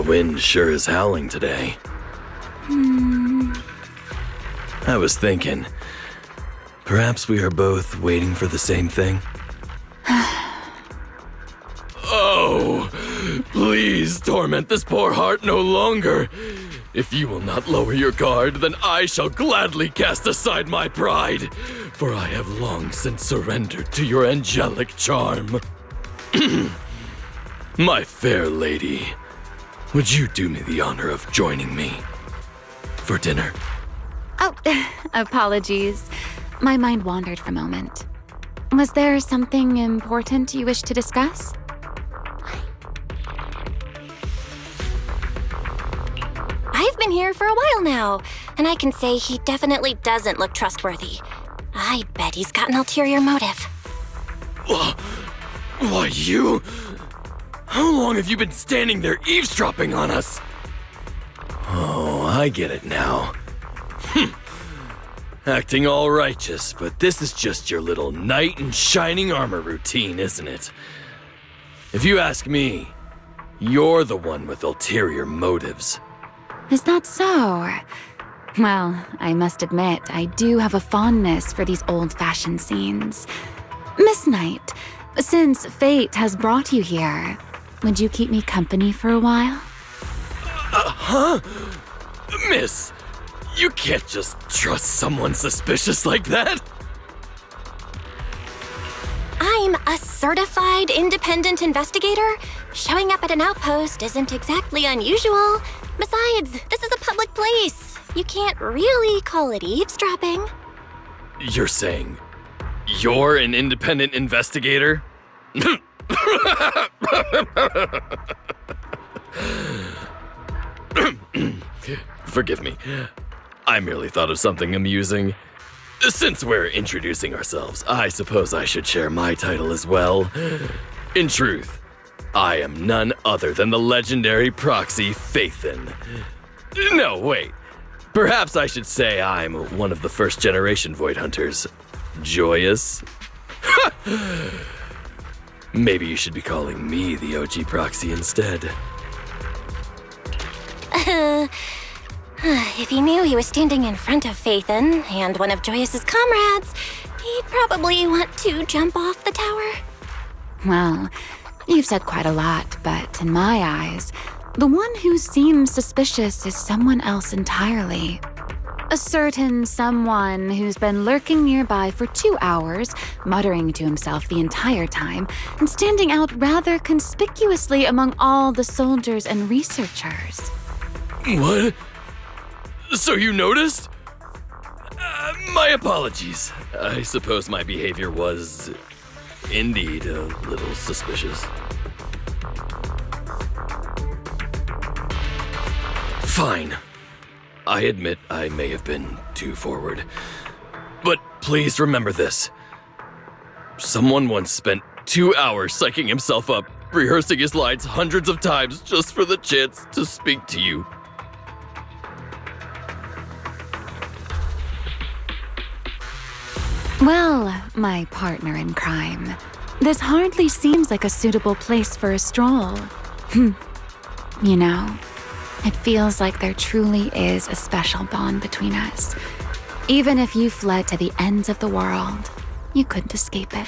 wind sure is howling today. I was thinking, perhaps we are both waiting for the same thing? Oh, please torment this poor heart no longer. If you will not lower your guard, then I shall gladly cast aside my pride, for I have long since surrendered to your angelic charm. My fair lady, would you do me the honor of joining me for dinner? Oh, apologies. My mind wandered for a moment. Was there something important you wish to discuss? I've been here for a while now, and I can say he definitely doesn't look trustworthy. I bet he's got an ulterior motive. Why, you? How long have you been standing there eavesdropping on us? Oh, I get it now. Acting all righteous, but this is just your little knight in shining armor routine, isn't it? If you ask me, you're the one with ulterior motives. Is that so? Well, I must admit, I do have a fondness for these old-fashioned scenes. Miss Knight, since fate has brought you here, would you keep me company for a while? Huh? Miss, you can't just trust someone suspicious like that. I'm a certified independent investigator. Showing up at an outpost isn't exactly unusual. Besides, this is a public place. You can't really call it eavesdropping. You're saying you're an independent investigator? Forgive me. I merely thought of something amusing. Since we're introducing ourselves, I suppose I should share my title as well. In truth, I am none other than the legendary proxy Phaethon. No, wait. Perhaps I should say I'm one of the first-generation Void Hunters. Joyous? Maybe you should be calling me the OG proxy instead. If he knew he was standing in front of Phaethon and one of Joyus's comrades, he'd probably want to jump off the tower. Well, you've said quite a lot, but in my eyes, the one who seems suspicious is someone else entirely. A certain someone who's been lurking nearby for 2 hours, muttering to himself the entire time, and standing out rather conspicuously among all the soldiers and researchers. What? So you noticed? My apologies. I suppose my behavior was indeed a little suspicious. Fine. I admit I may have been too forward. But please remember this. Someone once spent 2 hours psyching himself up, rehearsing his lines hundreds of times just for the chance to speak to you. Well, my partner in crime, this hardly seems like a suitable place for a stroll. You know, it feels like there truly is a special bond between us. Even if you fled to the ends of the world, you couldn't escape it.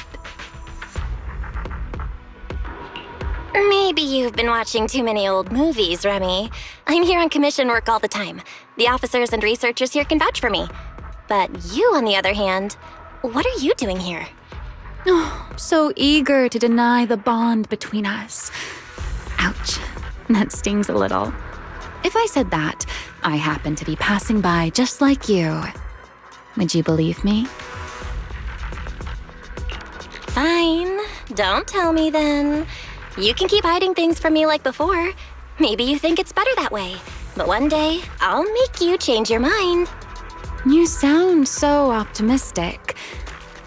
Maybe you've been watching too many old movies, Remy. I'm here on commission work all the time. The officers and researchers here can vouch for me. But you, on the other hand, what are you doing here? Oh, so eager to deny the bond between us. Ouch, that stings a little. If I said that, I happen to be passing by just like you, would you believe me? Fine, don't tell me then. You can keep hiding things from me like before. Maybe you think it's better that way, but one day I'll make you change your mind. You sound so optimistic,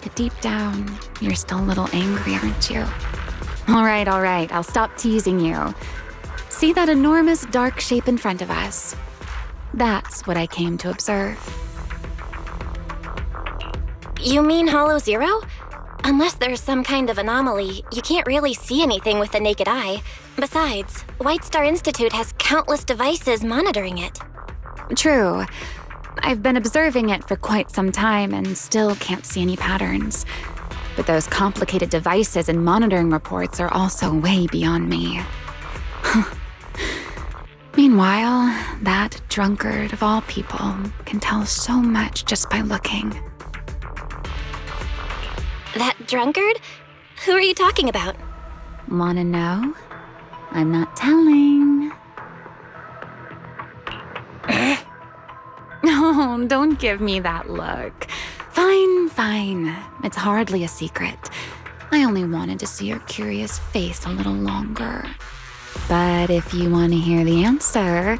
but deep down, you're still a little angry, aren't you? All right, I'll stop teasing you. See that enormous dark shape in front of us? That's what I came to observe. You mean Hollow Zero? Unless there's some kind of anomaly, you can't really see anything with the naked eye. Besides, White Star Institute has countless devices monitoring it. True. I've been observing it for quite some time and still can't see any patterns. But those complicated devices and monitoring reports are also way beyond me. Meanwhile, that drunkard of all people can tell so much just by looking. That drunkard? Who are you talking about? Wanna know? I'm not telling. Oh, don't give me that look. Fine. It's hardly a secret. I only wanted to see your curious face a little longer. But if you want to hear the answer,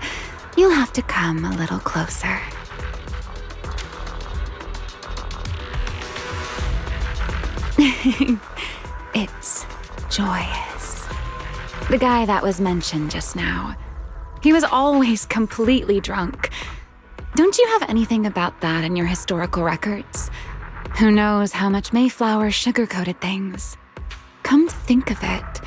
you'll have to come a little closer. It's Joyous. The guy that was mentioned just now. He was always completely drunk. Don't you have anything about that in your historical records? Who knows how much Mayflower sugar-coated things? Come to think of it,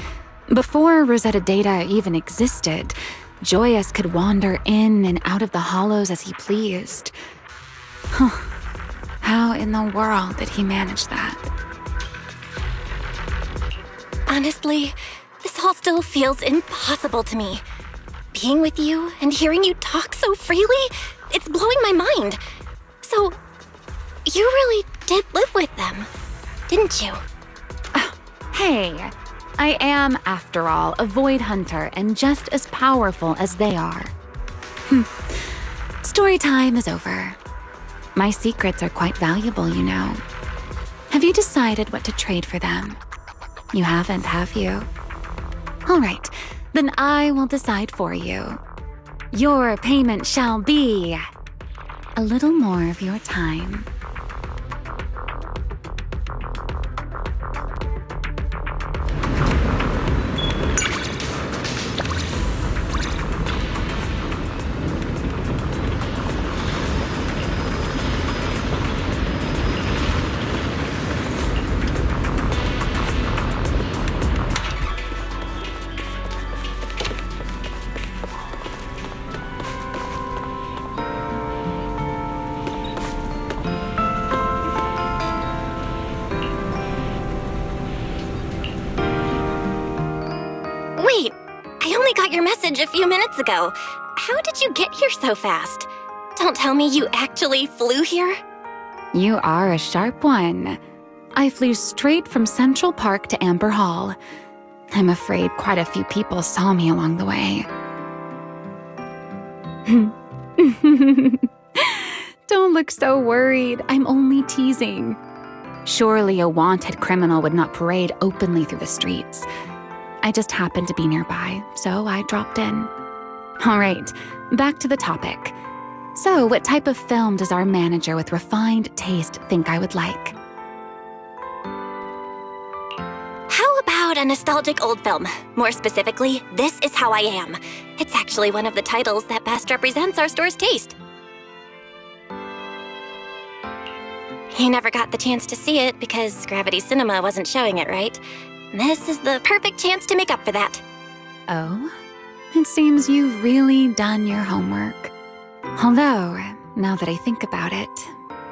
before Rosetta Data even existed, Joyous could wander in and out of the hollows as he pleased. How in the world did he manage that? Honestly, this all still feels impossible to me. Being with you and hearing you talk so freely, it's blowing my mind. So, you really did live with them, didn't you? Hey, I am, after all, a void hunter and just as powerful as they are. Story time is over. My secrets are quite valuable, you know. Have you decided what to trade for them? You haven't, have you? All right, then I will decide for you. Your payment shall be a little more of your time. A few minutes ago. How did you get here so fast? Don't tell me you actually flew here? You are a sharp one. I flew straight from Central Park to Amber Hall. I'm afraid quite a few people saw me along the way. Don't look so worried. I'm only teasing. Surely a wanted criminal would not parade openly through the streets. I just happened to be nearby, so I dropped in. All right, back to the topic. So, what type of film does our manager with refined taste think I would like? How about a nostalgic old film? More specifically, This Is How I Am. It's actually one of the titles that best represents our store's taste. You never got the chance to see it because Gravity Cinema wasn't showing it, right? This is the perfect chance to make up for that. Oh? It seems you've really done your homework. Although, now that I think about it,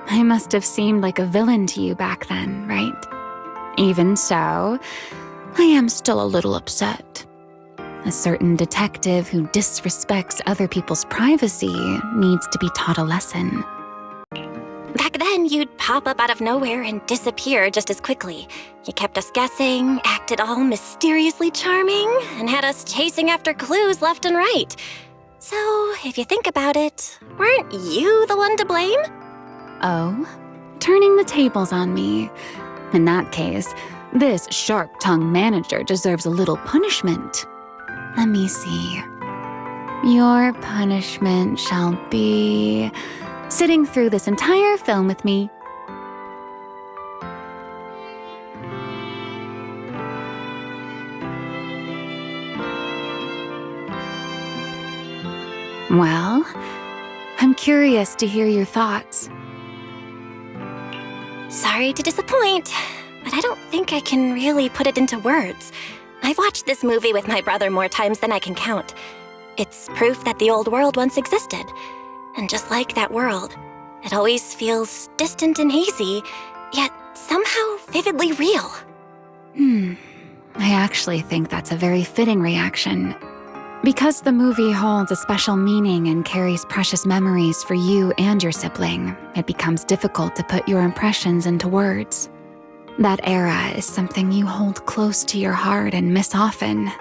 I must have seemed like a villain to you back then, right? Even so, I am still a little upset. A certain detective who disrespects other people's privacy needs to be taught a lesson. Back then, you'd pop up out of nowhere and disappear just as quickly. You kept us guessing, acted all mysteriously charming, and had us chasing after clues left and right. So, if you think about it, weren't you the one to blame? Oh? Turning the tables on me. In that case, this sharp-tongued manager deserves a little punishment. Let me see. Your punishment shall be sitting through this entire film with me. Well, I'm curious to hear your thoughts. Sorry to disappoint, but I don't think I can really put it into words. I've watched this movie with my brother more times than I can count. It's proof that the old world once existed. And just like that world, it always feels distant and hazy, yet somehow vividly real. I actually think that's a very fitting reaction. Because the movie holds a special meaning and carries precious memories for you and your sibling, it becomes difficult to put your impressions into words. That era is something you hold close to your heart and miss often.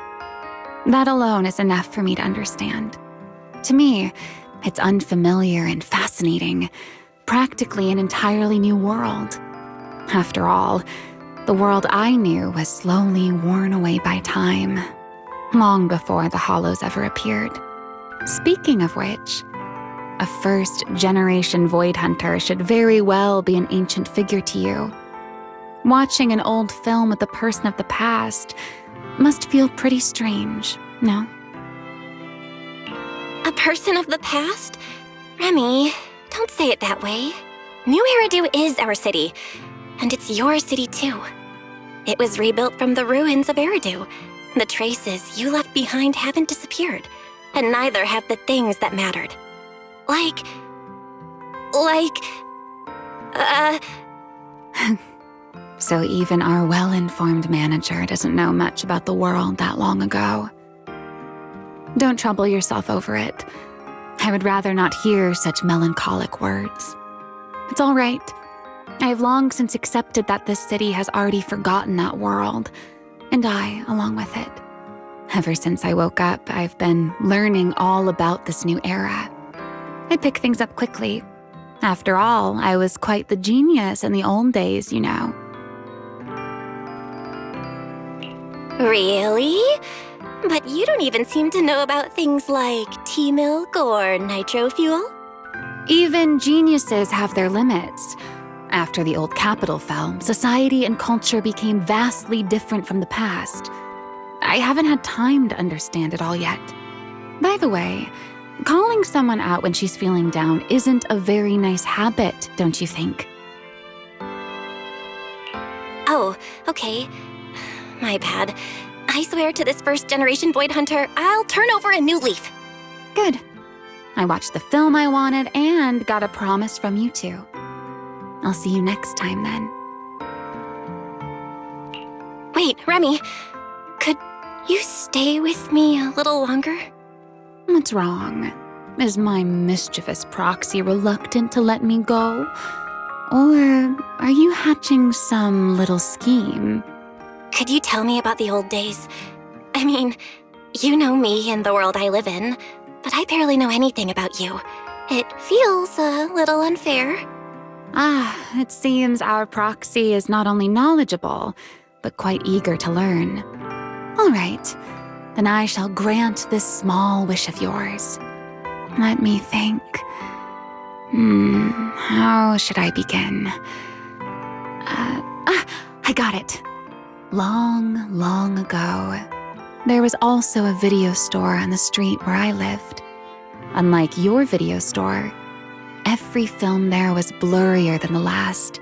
That alone is enough for me to understand. To me, it's unfamiliar and fascinating, practically an entirely new world. After all, the world I knew was slowly worn away by time, long before the Hollows ever appeared. Speaking of which, a first-generation Void Hunter should very well be an ancient figure to you. Watching an old film with a person of the past must feel pretty strange, no? A person of the past? Remy, don't say it that way. New Eridu is our city, and it's your city too. It was rebuilt from the ruins of Eridu. The traces you left behind haven't disappeared, and neither have the things that mattered. So even our well-informed manager doesn't know much about the world that long ago. Don't trouble yourself over it. I would rather not hear such melancholic words. It's all right. I have long since accepted that this city has already forgotten that world, and I, along with it. Ever since I woke up, I've been learning all about this new era. I pick things up quickly. After all, I was quite the genius in the old days, you know. Really? But you don't even seem to know about things like tea milk or nitro fuel? Even geniuses have their limits. After the old capital fell, society and culture became vastly different from the past. I haven't had time to understand it all yet. By the way, calling someone out when she's feeling down isn't a very nice habit, don't you think? Oh, okay. My bad. I swear to this first-generation Void Hunter, I'll turn over a new leaf. Good. I watched the film I wanted and got a promise from you too. I'll see you next time then. Wait, Remy, could you stay with me a little longer? What's wrong? Is my mischievous proxy reluctant to let me go? Or are you hatching some little scheme? Could you tell me about the old days? I mean, you know me and the world I live in, but I barely know anything about you. It feels a little unfair. It seems our proxy is not only knowledgeable, but quite eager to learn. All right, then I shall grant this small wish of yours. Let me think. How should I begin? I got it. Long, long ago, there was also a video store on the street where I lived. Unlike your video store, every film there was blurrier than the last,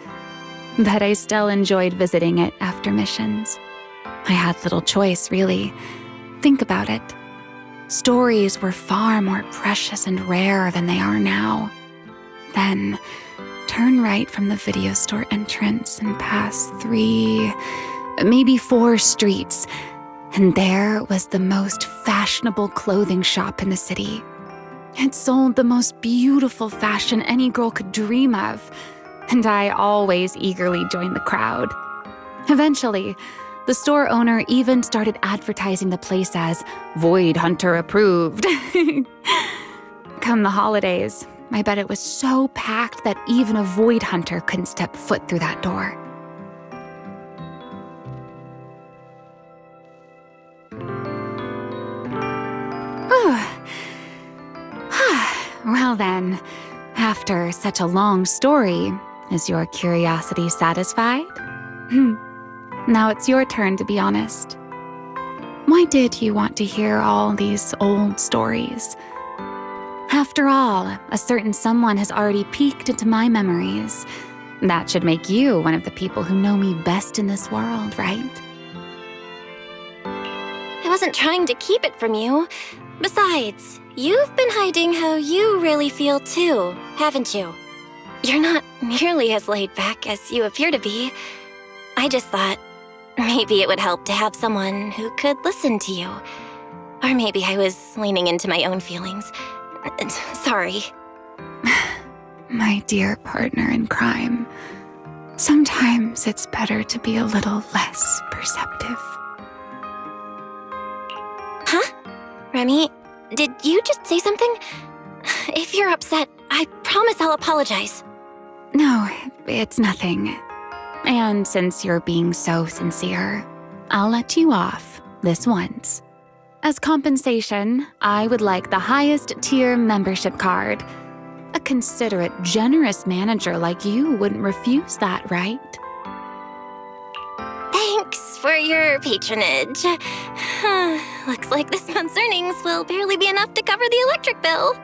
but I still enjoyed visiting it after missions. I had little choice, really. Think about it. Stories were far more precious and rare than they are now. Then, turn right from the video store entrance and pass 3, maybe 4 streets, and there was the most fashionable clothing shop in the city. It sold the most beautiful fashion any girl could dream of, and I always eagerly joined the crowd. Eventually, the store owner even started advertising the place as Void Hunter approved. Come the holidays, I bet it was so packed that even a Void Hunter couldn't step foot through that door. Well then, after such a long story, is your curiosity satisfied? Now it's your turn to be honest. Why did you want to hear all these old stories? After all, a certain someone has already peeked into my memories, That should make you one of the people who know me best in this world, right? I wasn't trying to keep it from you. Besides, you've been hiding how you really feel too, haven't you? You're not nearly as laid back as you appear to be. I just thought maybe it would help to have someone who could listen to you. Or maybe I was leaning into my own feelings. Sorry. My dear partner in crime, sometimes it's better to be a little less perceptive. Huh? Remy, did you just say something? If you're upset, I promise I'll apologize. No, it's nothing. And since you're being so sincere, I'll let you off this once. As compensation, I would like the highest tier membership card. A considerate, generous manager like you wouldn't refuse that, right? Thanks for your patronage. Looks like this month's earnings will barely be enough to cover the electric bill.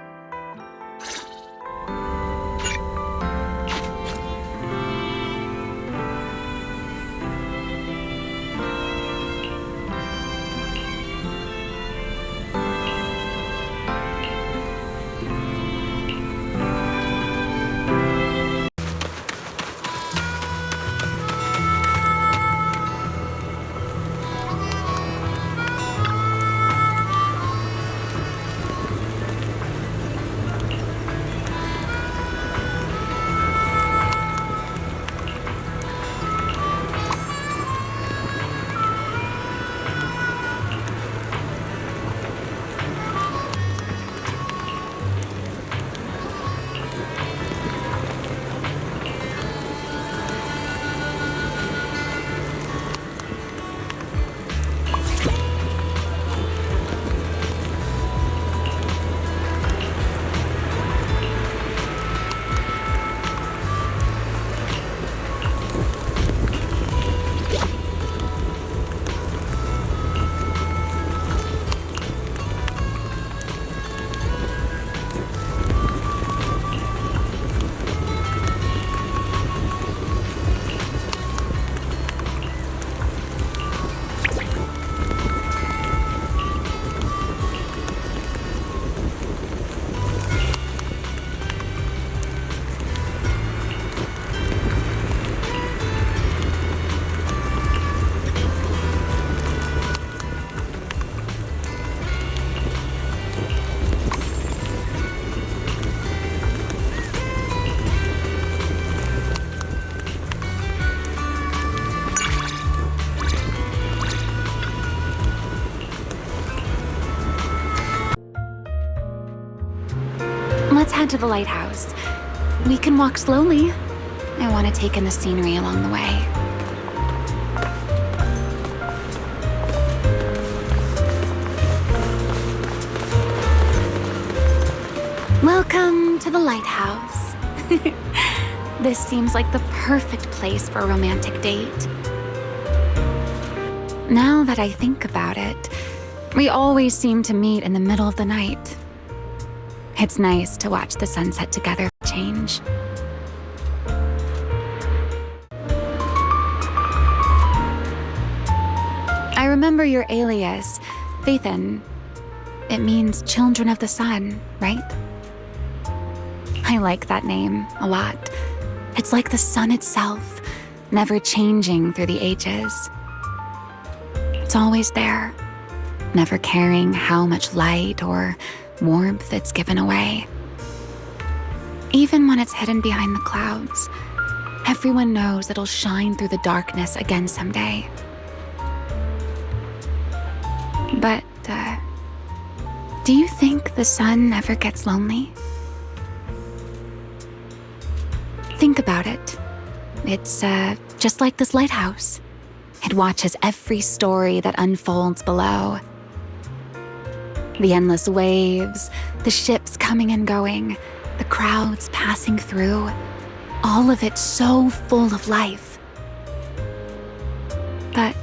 Let's head to the lighthouse. We can walk slowly. I want to take in the scenery along the way. Welcome to the lighthouse. This seems like the perfect place for a romantic date. Now that I think about it, we always seem to meet in the middle of the night. It's nice to watch the sunset together change. I remember your alias, Faithin. It means children of the sun, right? I like that name a lot. It's like the sun itself, never changing through the ages. It's always there, never caring how much light or warmth it's given away. Even when it's hidden behind the clouds, everyone knows it'll shine through the darkness again someday. But, do you think the sun ever gets lonely? Think about it. It's, just like this lighthouse. It watches every story that unfolds below. The endless waves, the ships coming and going, the crowds passing through, all of it so full of life. But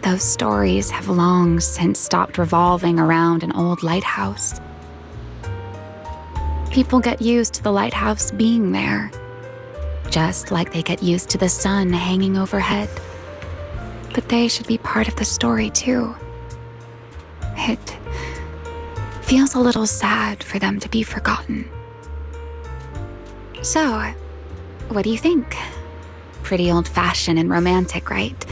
those stories have long since stopped revolving around an old lighthouse. People get used to the lighthouse being there. just like they get used to the sun hanging overhead. But they should be part of the story too. It feels a little sad for them to be forgotten. So, what do you think? Pretty old-fashioned and romantic, right?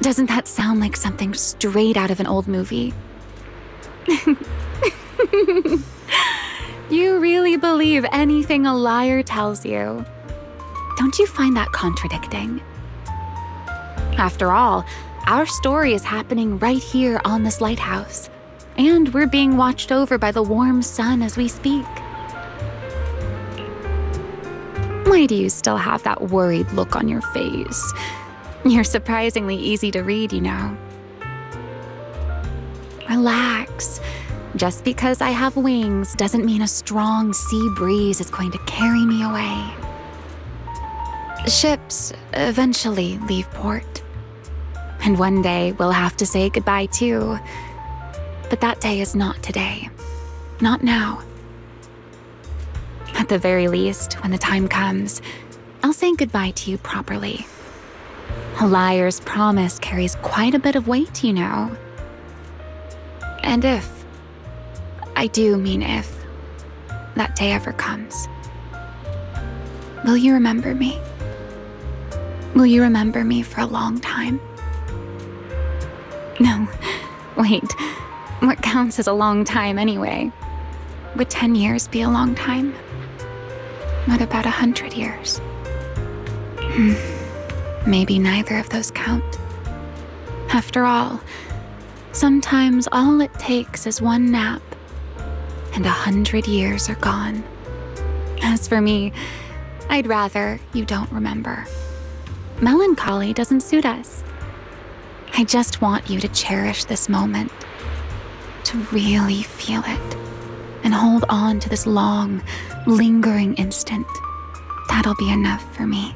Doesn't that sound like something straight out of an old movie? You really believe anything a liar tells you. Don't you find that contradicting? After all, our story is happening right here on this lighthouse, and we're being watched over by the warm sun as we speak. Why do you still have that worried look on your face? You're surprisingly easy to read, you know. Relax. Just because I have wings doesn't mean a strong sea breeze is going to carry me away. Ships eventually leave port. And one day we'll have to say goodbye too. But that day is not today. Not now. At the very least, when the time comes, I'll say goodbye to you properly. A liar's promise carries quite a bit of weight, you know. And if, I do mean if, that day ever comes, will you remember me? Will you remember me for a long time? No, wait. What counts as a long time anyway? Would 10 years be a long time? What about 100 years? Maybe neither of those count. After all, sometimes all it takes is one nap, and 100 years are gone. As for me, I'd rather you don't remember. Melancholy doesn't suit us. I just want you to cherish this moment, to really feel it, and hold on to this long, lingering instant. That'll be enough for me.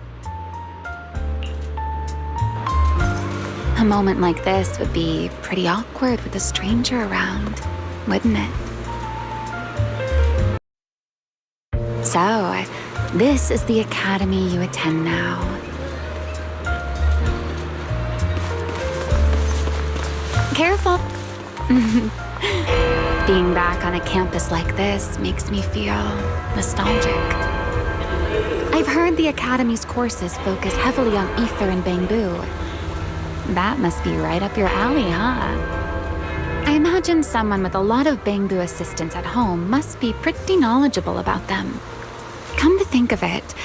A moment like this would be pretty awkward with a stranger around, wouldn't it? So, this is the academy you attend now. Careful! Being back on a campus like this makes me feel nostalgic. I've heard the Academy's courses focus heavily on ether and bamboo. That must be right up your alley, huh? I imagine someone with a lot of bamboo assistants at home must be pretty knowledgeable about them. Come to think of it,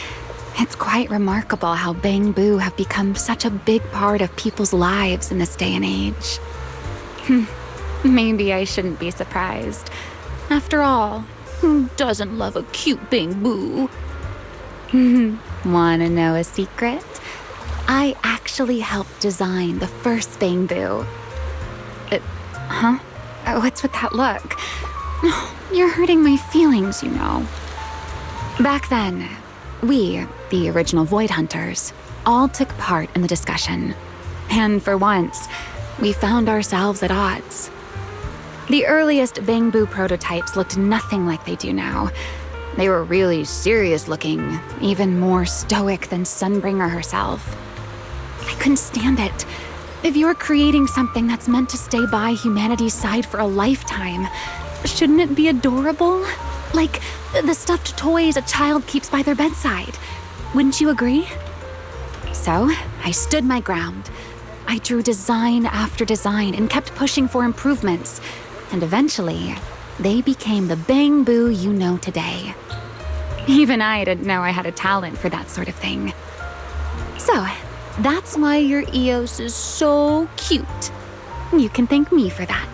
it's quite remarkable how bamboo have become such a big part of people's lives in this day and age. Maybe I shouldn't be surprised. After all, who doesn't love a cute bamboo? Wanna know a secret? I actually helped design the first bamboo. Huh? What's with that look? You're hurting my feelings, you know. Back then, we, the original Void Hunters, all took part in the discussion. And for once, we found ourselves at odds. The earliest bamboo prototypes looked nothing like they do now. They were really serious looking, even more stoic than Sunbringer herself. I couldn't stand it. If you're creating something that's meant to stay by humanity's side for a lifetime, shouldn't it be adorable? Like the stuffed toys a child keeps by their bedside. Wouldn't you agree? So, I stood my ground. I drew design after design and kept pushing for improvements. And eventually, they became the bamboo you know today. Even I didn't know I had a talent for that sort of thing. So, that's why your EOS is so cute. You can thank me for that.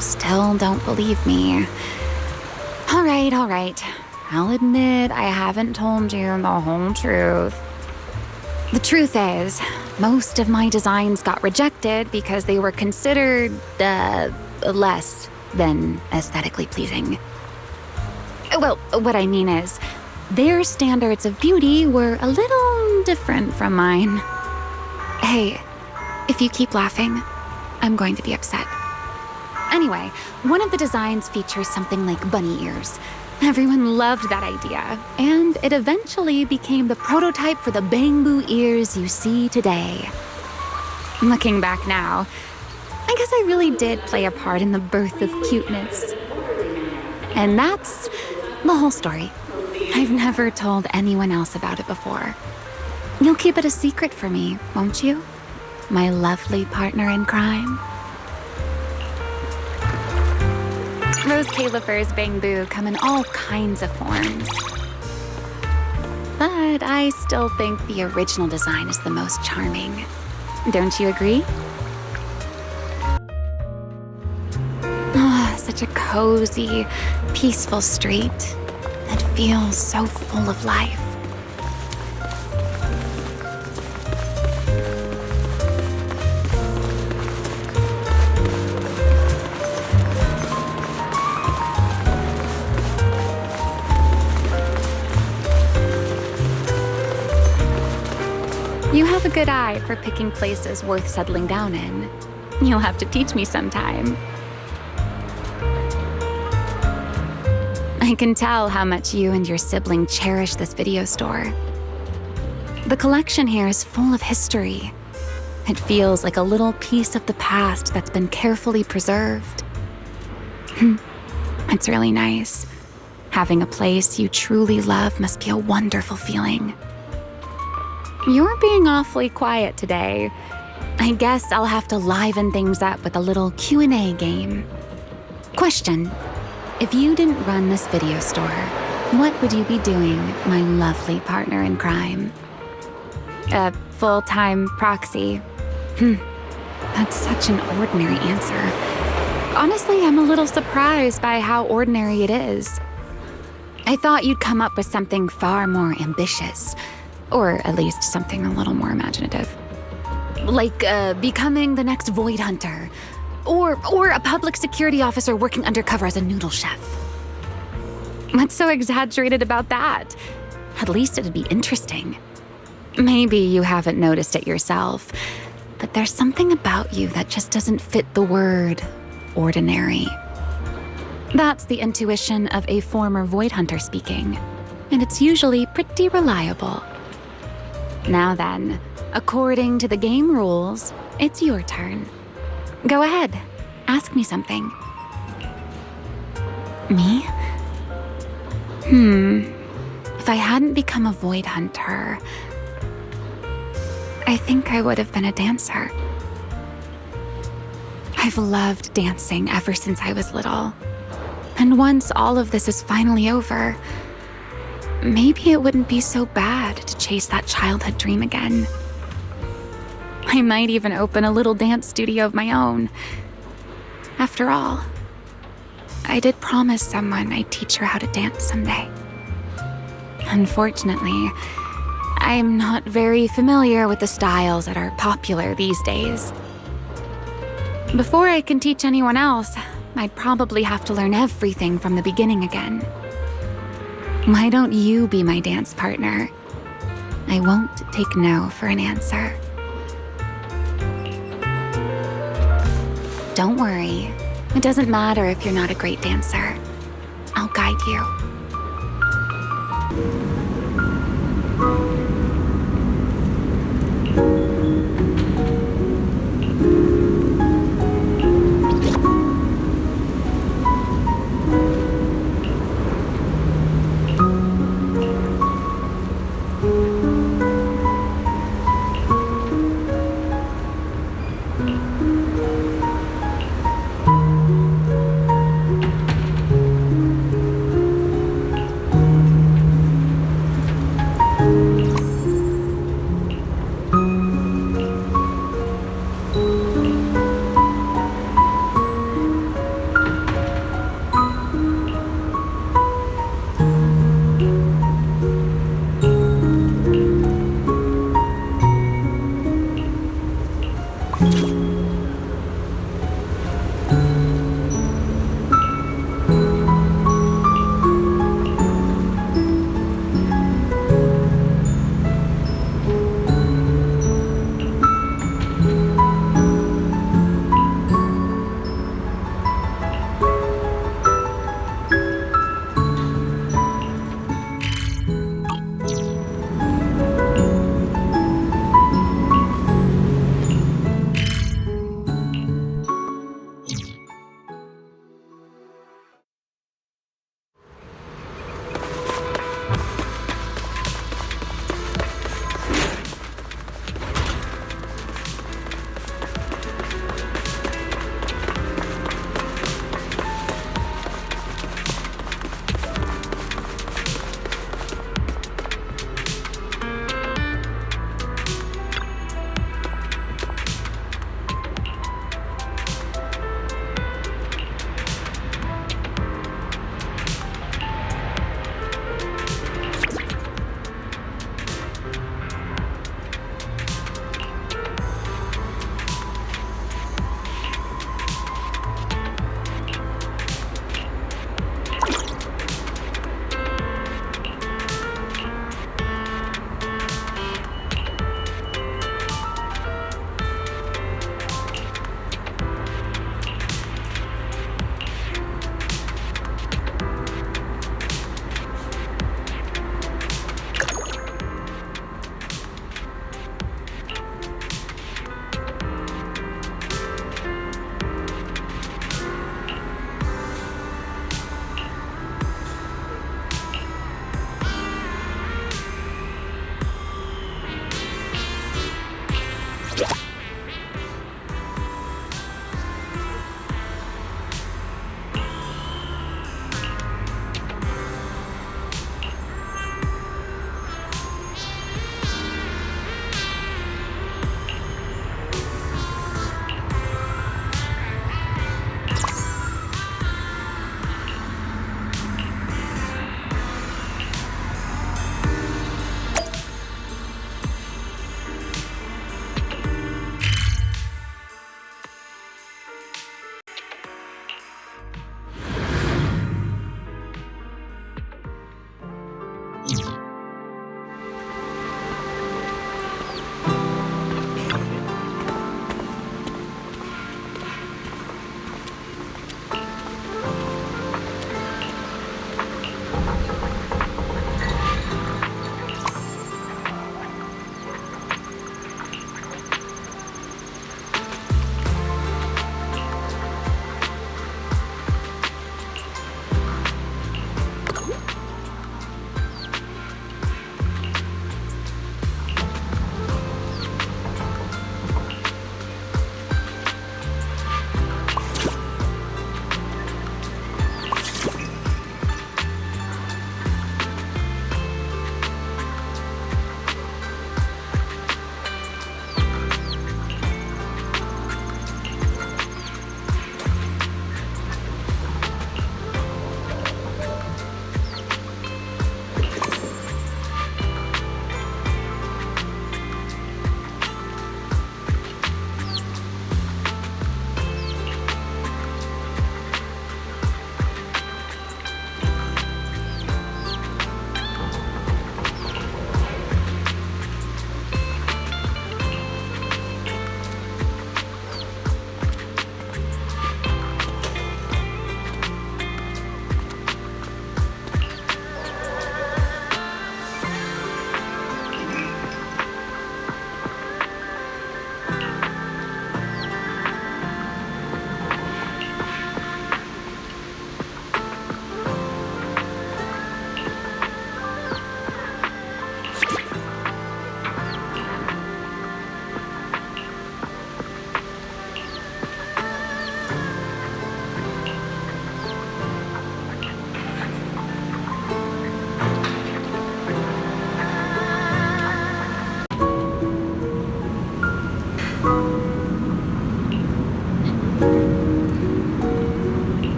Still don't believe me. All right. I'll admit I haven't told you the whole truth. The truth is, most of my designs got rejected because they were considered, less than aesthetically pleasing. Well, what I mean is, their standards of beauty were a little different from mine. Hey, if you keep laughing, I'm going to be upset. Anyway, one of the designs features something like bunny ears. Everyone loved that idea, and it eventually became the prototype for the Bangbu ears you see today. Looking back now, I guess I really did play a part in the birth of cuteness. And that's the whole story. I've never told anyone else about it before. You'll keep it a secret for me, won't you? My lovely partner in crime. Rose Calipher's Bangbu come in all kinds of forms. But I still think the original design is the most charming. Don't you agree? Such a cozy, peaceful street. It feels so full of life. You have a good eye for picking places worth settling down in. You'll have to teach me sometime. I can tell how much you and your sibling cherish this video store. The collection here is full of history. It feels like a little piece of the past that's been carefully preserved. It's really nice. Having a place you truly love must be a wonderful feeling. You're being awfully quiet today. I guess I'll have to liven things up with a little Q&A game. Question: if you didn't run this video store, what would you be doing, my lovely partner in crime? A full-time proxy. That's such an ordinary answer. Honestly, I'm a little surprised by how ordinary it is. I thought you'd come up with something far more ambitious. Or at least something a little more imaginative. Like becoming the next Void Hunter. Or a public security officer working undercover as a noodle chef. What's so exaggerated about that? At least it'd be interesting. Maybe you haven't noticed it yourself, but there's something about you that just doesn't fit the word ordinary. That's the intuition of a former Void Hunter speaking, and it's usually pretty reliable. Now then, according to the game rules, it's your turn. Go ahead, ask me something. Me? If I hadn't become a Void Hunter, I think I would have been a dancer. I've loved dancing ever since I was little. And once all of this is finally over, maybe it wouldn't be so bad to chase that childhood dream again. I might even open a little dance studio of my own. After all, I did promise someone I'd teach her how to dance someday. Unfortunately, I'm not very familiar with the styles that are popular these days. Before I can teach anyone else, I'd probably have to learn everything from the beginning again. Why don't you be my dance partner? I won't take no for an answer. Don't worry. It doesn't matter if you're not a great dancer. I'll guide you.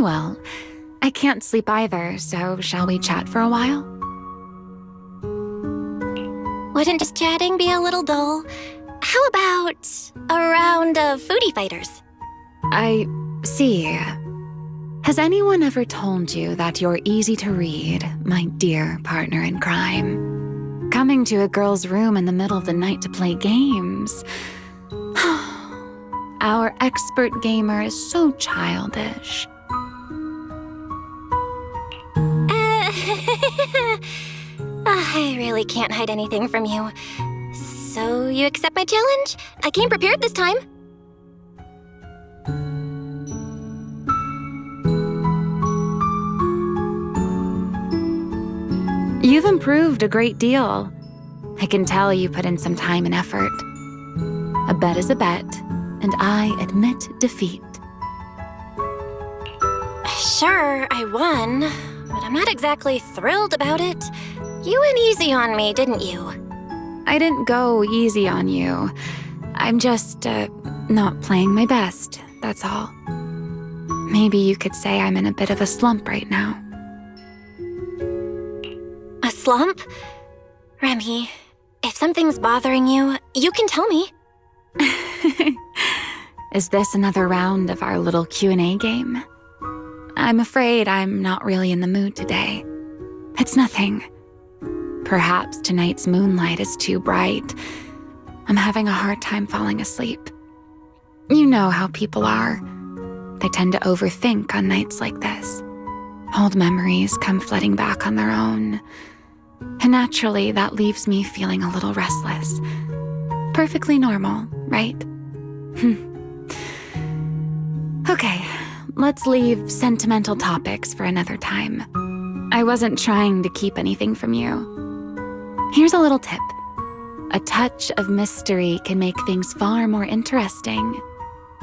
Well, I can't sleep either, so shall we chat for a while? Wouldn't just chatting be a little dull? How about a round of foodie fighters? I see. Has anyone ever told you that you're easy to read, my dear partner in crime? Coming to a girl's room in the middle of the night to play games. Our expert gamer is so childish. I really can't hide anything from you. So you accept my challenge? I came prepared this time. You've improved a great deal. I can tell you put in some time and effort. A bet is a bet, and I admit defeat. Sure, I won, but I'm not exactly thrilled about it. You went easy on me, didn't you? I didn't go easy on you. I'm just, not playing my best, that's all. Maybe you could say I'm in a bit of a slump right now. A slump? Remy, if something's bothering you, you can tell me. Is this another round of our little Q&A game? I'm afraid I'm not really in the mood today. It's nothing. Perhaps tonight's moonlight is too bright. I'm having a hard time falling asleep. You know how people are. They tend to overthink on nights like this. Old memories come flooding back on their own. And naturally, that leaves me feeling a little restless. Perfectly normal, right? Okay, let's leave sentimental topics for another time. I wasn't trying to keep anything from you. Here's a little tip. A touch of mystery can make things far more interesting.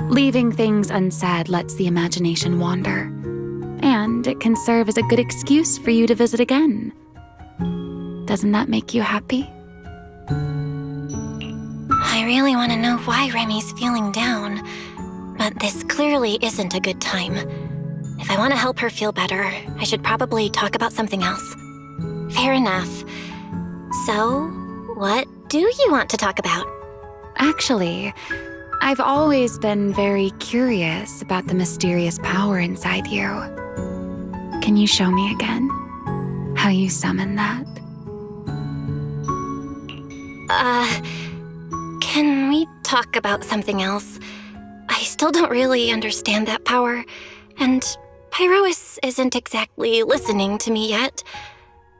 Leaving things unsaid lets the imagination wander. And it can serve as a good excuse for you to visit again. Doesn't that make you happy? I really want to know why Remy's feeling down, but this clearly isn't a good time. If I want to help her feel better, I should probably talk about something else. Fair enough. So, what do you want to talk about? Actually, I've always been very curious about the mysterious power inside you. Can you show me again how you summon that? Can we talk about something else? I still don't really understand that power, and Pyrois isn't exactly listening to me yet.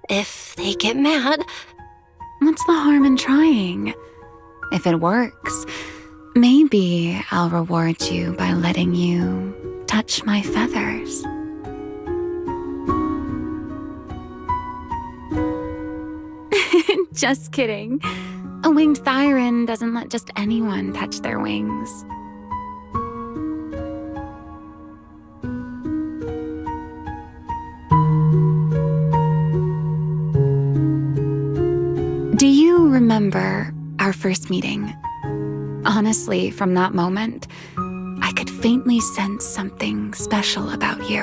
If they get mad... What's the harm in trying? If it works, maybe I'll reward you by letting you touch my feathers. Just kidding. A winged Thyran doesn't let just anyone touch their wings. Do you remember our first meeting? Honestly, from that moment, I could faintly sense something special about you.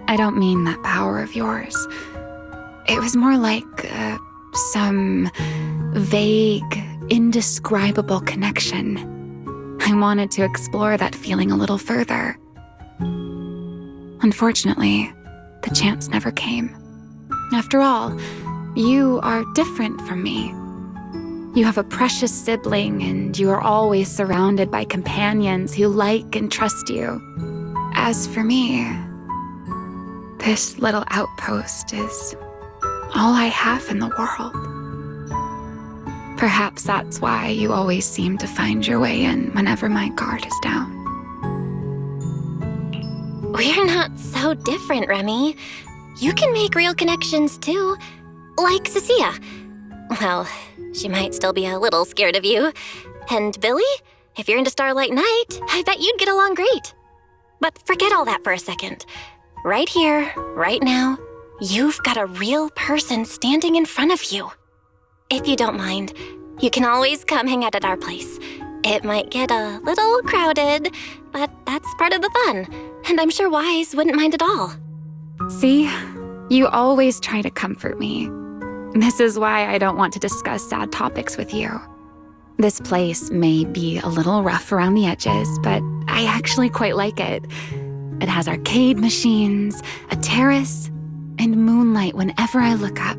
I don't mean that power of yours. It was more like some vague, indescribable connection. I wanted to explore that feeling a little further. Unfortunately, the chance never came. After all, you are different from me. You have a precious sibling, and you are always surrounded by companions who like and trust you. As for me, this little outpost is all I have in the world. Perhaps that's why you always seem to find your way in whenever my guard is down. We're not so different, Remy. You can make real connections too. Like Cecilia. Well, she might still be a little scared of you. And Billy, if you're into Starlight Night, I bet you'd get along great. But forget all that for a second. Right here, right now, you've got a real person standing in front of you. If you don't mind, you can always come hang out at our place. It might get a little crowded, but that's part of the fun. And I'm sure Wise wouldn't mind at all. See? You always try to comfort me. This is why I don't want to discuss sad topics with you. This place may be a little rough around the edges, but I actually quite like it. It has arcade machines, a terrace, and moonlight whenever I look up.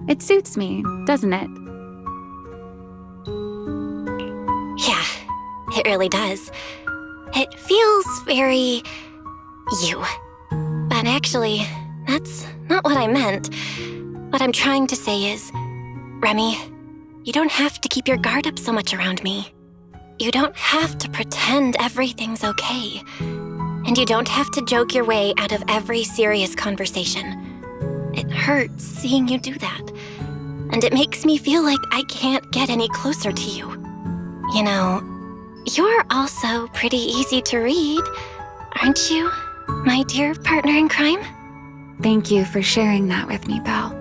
It suits me, doesn't it? Yeah, it really does. It feels very you. But actually, that's not what I meant. What I'm trying to say is, Remy, you don't have to keep your guard up so much around me. You don't have to pretend everything's okay. And you don't have to joke your way out of every serious conversation. It hurts seeing you do that. And it makes me feel like I can't get any closer to you. You know, you're also pretty easy to read, aren't you, my dear partner in crime? Thank you for sharing that with me, Belle.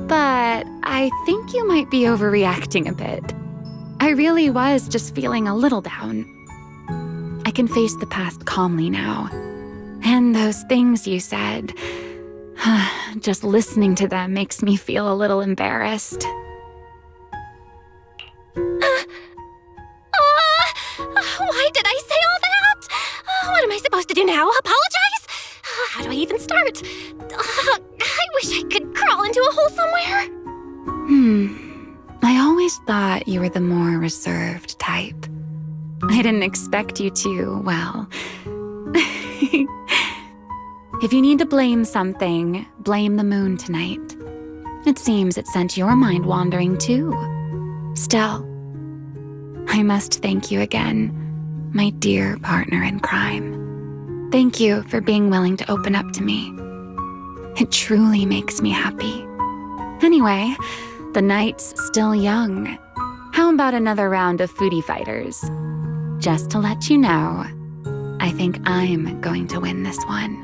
But I think you might be overreacting a bit. I really was just feeling a little down. I can face the past calmly now. And those things you said, just listening to them makes me feel a little embarrassed. Why did I say all that? What am I supposed to do now? Apologize? How do I even start? I wish I could crawl into a hole somewhere. I always thought you were the more reserved type. I didn't expect you to, well... If you need to blame something, blame the moon tonight. It seems it sent your mind wandering too. Still, I must thank you again, my dear partner in crime. Thank you for being willing to open up to me. It truly makes me happy. Anyway, the night's still young. How about another round of foodie fighters? Just to let you know, I think I'm going to win this one.